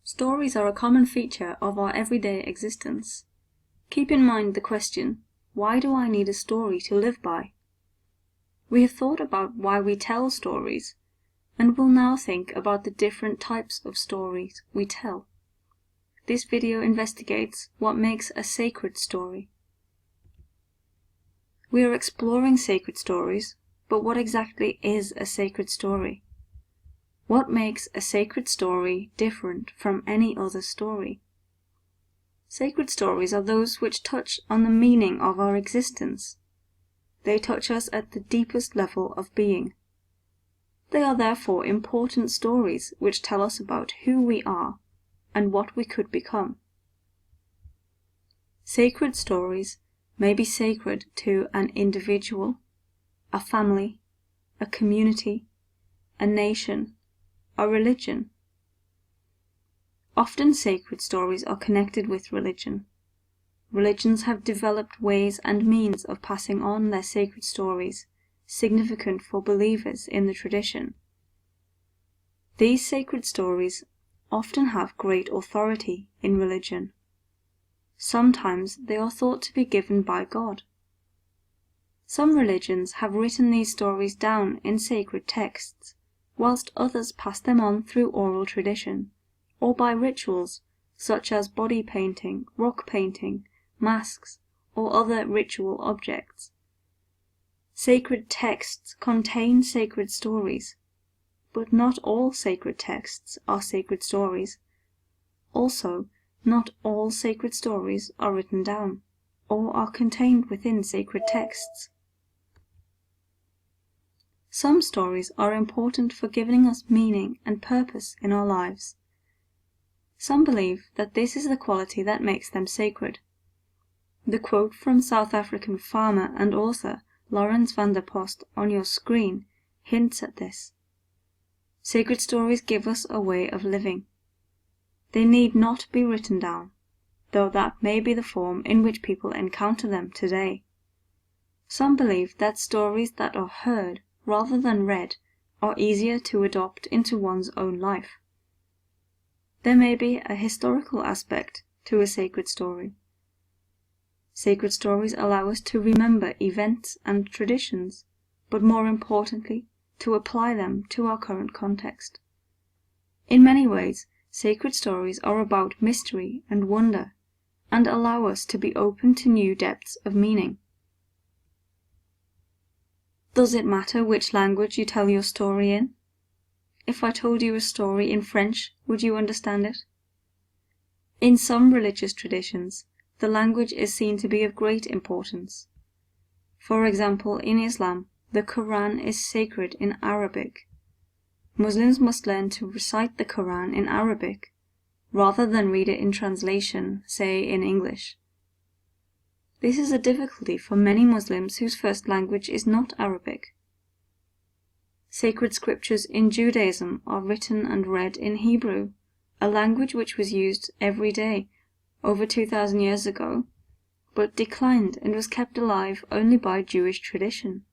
Stories are a common feature of our everyday existence. Keep in mind the question, why do I need a story to live by? We have thought about why we tell stories, and will now think about the different types of stories we tell. This video investigates what makes a sacred story. We are exploring sacred stories, but what exactly is a sacred story? What makes a sacred story different from any other story? Sacred stories are those which touch on the meaning of our existence. They touch us at the deepest level of being. They are therefore important stories which tell us about who we are and what we could become. Sacred stories may be sacred to an individual, a family, a community, a nation, a religion. Often sacred stories are connected with religion. Religions have developed ways and means of passing on their sacred stories, significant for believers in the tradition. These sacred stories often have great authority in religion. Sometimes they are thought to be given by God. Some religions have written these stories down in sacred texts, whilst others pass them on through oral tradition, or by rituals such as body painting, rock painting, masks, or other ritual objects. Sacred texts contain sacred stories, but not all sacred texts are sacred stories. Also, not all sacred stories are written down, or are contained within sacred texts. Some stories are important for giving us meaning and purpose in our lives. Some believe that this is the quality that makes them sacred. The quote from South African farmer and author Laurens van der Post on your screen hints at this. Sacred stories give us a way of living. They need not be written down, though that may be the form in which people encounter them today. Some believe that stories that are heard rather than read are easier to adopt into one's own life. There may be a historical aspect to a sacred story. Sacred stories allow us to remember events and traditions, but more importantly, to apply them to our current context. In many ways, sacred stories are about mystery and wonder, and allow us to be open to new depths of meaning. Does it matter which language you tell your story in? If I told you a story in French, would you understand it? In some religious traditions, the language is seen to be of great importance. For example, in Islam, the Quran is sacred in Arabic. Muslims must learn to recite the Quran in Arabic, rather than read it in translation, say in English. This is a difficulty for many Muslims whose first language is not Arabic. Sacred scriptures in Judaism are written and read in Hebrew, a language which was used every day over 2,000 years ago, but declined and was kept alive only by Jewish tradition.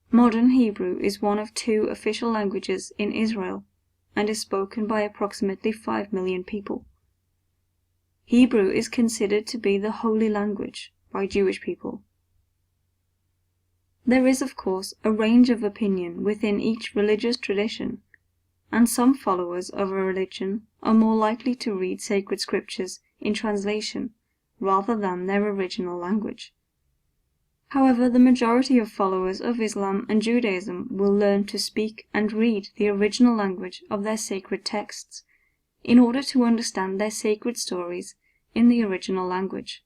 Modern Hebrew is one of 2 official languages in Israel and is spoken by approximately 5 million people. Hebrew is considered to be the holy language by Jewish people. There is, of course, a range of opinion within each religious tradition, and some followers of a religion are more likely to read sacred scriptures in translation rather than their original language. However, the majority of followers of Islam and Judaism will learn to speak and read the original language of their sacred texts in order to understand their sacred stories in the original language.